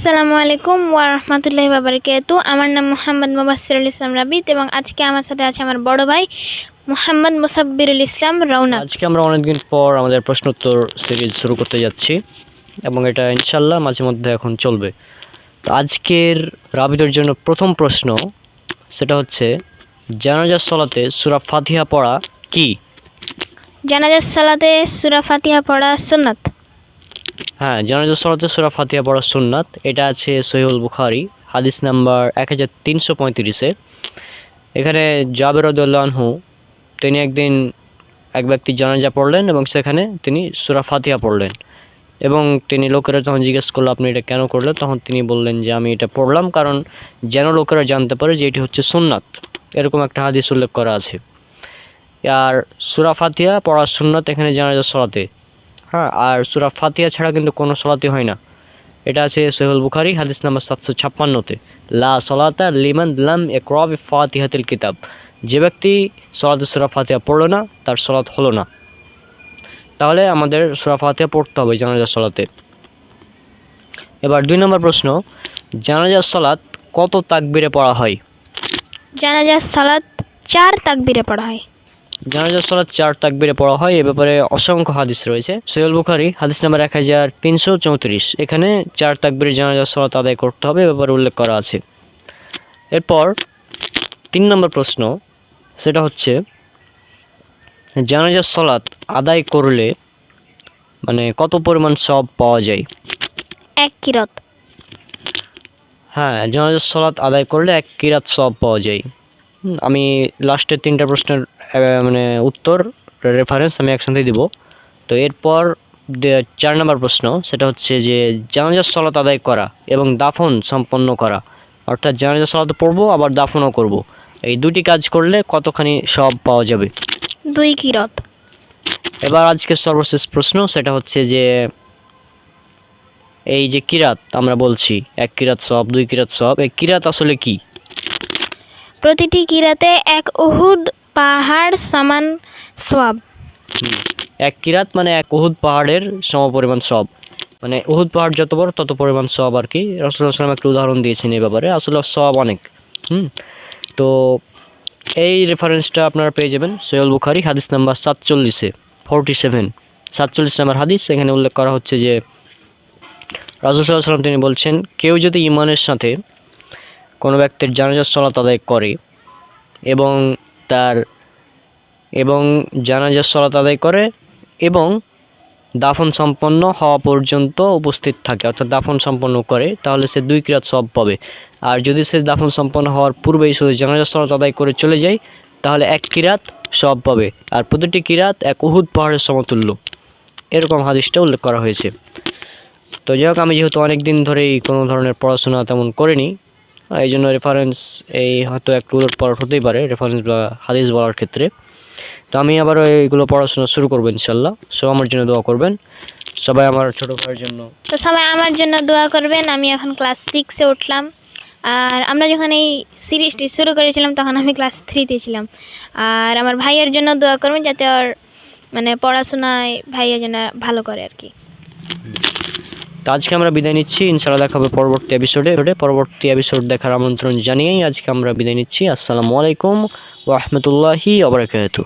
আসসালামু আলাইকুম ওয়া রাহমাতুল্লাহি ওয়া বারাকাতুহু। আমার নাম মোহাম্মদ মুবাশশিরুল ইসলাম রাবিত এবং আজকে আমার সাথে আছে আমার বড় ভাই মোহাম্মদ মুসাব্বিরুল ইসলাম রৌনক। আজকে আমরা অনেকদিন পর আমাদের প্রশ্নোত্তর সিরিজ শুরু করতে যাচ্ছি এবং এটা ইনশাল্লাহ মাঝে মধ্যে এখন চলবে। তো আজকের রাবিতের জন্য প্রথম প্রশ্ন, সেটা হচ্ছে জানাজার সালাতে সূরা ফাতিহা পড়া কি? জানাজার সালাতে সূরা ফাতিহা পড়া সুন্নাত। হ্যাঁ, জানাজার সালাতে সূরা ফাতিহা পড়া সুন্নাত। এটা আছে সহিহুল বুখারী হাদিস নাম্বার 1335-এ। এখানে জাবের রাদিয়াল্লাহু আনহু তিনি একদিন এক ব্যক্তি জানাজা পড়লেন এবং সেখানে তিনি সূরা ফাতিহা পড়লেন এবং তিনি লোকেরা যখন জিজ্ঞেস করলো আপনি এটা কেন করলেন, তখন তিনি বললেন যে আমি এটা পড়লাম কারণ যেন লোকেরা জানতে পারে যে এটি হচ্ছে সুন্নাত, এরকম একটা হাদিস উল্লেখ করা আছে। আর সূরা ফাতিহা পড়া সুন্নাত এখানে জানাজার সালাতে। হ্যাঁ, আর সূরা ফাতিহা ছাড়া কিন্তু কোনো সালাতই হয় না। এটা আছে সহিহুল বুখারী হাদিস নাম্বার 756-তে। লা সালাতা লিমান লাম ইয়াকরা বিফাতিহাতিল কিতাব। যে ব্যক্তি সালাতে সূরা ফাতিহা পড়লো না তার সালাত হলো না। তাহলে আমাদের সূরা ফাতিহা পড়তে হবে জানাজার সালাতে। এবার 2 নম্বর প্রশ্ন, জানাজার সালাত কত তাকবীরে পড়া হয়? জানাজার সালাত 4 তাকবীরে পড়া হয়। জানাজার সালাত 4 তাকবীরে পড়া হয়। এ ব্যাপারে অসংখ্য হাদিস রয়েছে। সহিহুল বুখারী হাদিস নাম্বার 1334, এখানে 4 তাকবীরে জানাজার সালাত আদায় করতে হবে, এ ব্যাপারে উল্লেখ করা আছে। এরপর 3 নম্বর প্রশ্ন, সেটা হচ্ছে জানাজার সালাত আদায় করলে মানে কত পরিমাণ সওয়াব পাওয়া যায়? 1 কিরাত। হ্যাঁ, জানাজার সালাত আদায় করলে 1 কিরাত সওয়াব পাওয়া যায়। আমি লাস্টের 3টা প্রশ্নের উত্তর রেফারেন্স আমি একসাথে দিব। তো এরপর 4 নম্বর প্রশ্ন, সেটা হচ্ছে যে জানাজার সালাত আদায় করা এবং দাফন সম্পন্ন করা, অর্থাৎ জানাজার সালাত পড়বো আবার দাফনও করব, এই দুটি কাজ করলে কতখানি সওয়াব পাওয়া যাবে? 2 কিরাত। এবার আজকের সর্বশেষ প্রশ্ন, সেটা হচ্ছে যে এই যে কিরাত আমরা বলছি 1 কিরাত সওয়াব 2 কিরাত সওয়াব, এই কিরাত আসলে কি? প্রতিটি কিরাতে 1 উহুদ পাহাড় সমান সওয়াব। 1 কিরাত মানে 1 উহুদ পাহাড়ের সমপরিমাণ সওয়াব, মানে উহুদ পাহাড় যত বড় তত পরিমাণ সওয়াব আর কি। রাসূলুল্লাহ সাল্লাল্লাহু আলাইহি ওয়াসাল্লাম একটা উদাহরণ দিয়েছেন এই ব্যাপারে, আসলে সওয়াব অনেক। তো এই রেফারেন্সটা আপনারা পেয়ে যাবেন সহিহুল বুখারী হাদিস নাম্বার 47 নম্বর হাদিস। এখানে উল্লেখ করা হচ্ছে যে রাসূল সাল্লাল্লাহু আলাইহি ওয়াসাল্লাম তিনি বলছেন, কেউ যদি ঈমানের সাথে কোনো ব্যক্তির জানাজার সালাত আদায় করে এবং জানাজার সালাত আদায় করে এবং দাফন সম্পন্ন হওয়া পর্যন্ত উপস্থিত থাকে, অর্থাৎ দাফন সম্পন্ন করে, তাহলে সে 2 কিরাত সওয়াব পাবে। আর যদি সে দাফন সম্পন্ন হওয়ার পূর্বেই শুধু জানাজার সালাত আদায় করে চলে যায় তাহলে 1 কিরাত সওয়াব পাবে, আর প্রতিটি কিরাত 1 উহুদ পাহাড়ের সমতুল্য, এরকম হাদিসটা উল্লেখ করা হয়েছে। তো যাই হোক, আমি যেহেতু অনেক দিন ধরেই কোনো ধরনের পড়াশোনা তেমন করিনি, এই জন্য রেফারেন্স এই হয়তো একটু উলটপালট হতেই পারে রেফারেন্স বা হাদিস বলার ক্ষেত্রে। তো আমি আবারও এইগুলো পড়াশোনা শুরু করবো ইনশাল্লাহ। সব আমার জন্য দোয়া করবেন, সবাই আমার ছোটো ভাইয়ের জন্য। তো সবাই আমার জন্য দোয়া করবেন। আমি এখন ক্লাস 6-এ উঠলাম, আর আমরা যখন এই সিরিজটি শুরু করেছিলাম তখন আমি ক্লাস 3-তে ছিলাম। আর আমার ভাইয়ের জন্য দোয়া করবেন যাতে ওর পড়াশোনায় ভাইয়ের জন্য ভালো করে আর কি। তো আজকে আমরা বিদায় নিচ্ছি, ইনশাআল্লাহ দেখা হবে পরবর্তী এপিসোড দেখার আমন্ত্রণ জানিয়েই আজকে আমরা বিদায় নিচ্ছি। আসসালামু আলাইকুম ওয়া রাহমাতুল্লাহি ওয়া বারাকাতুহু।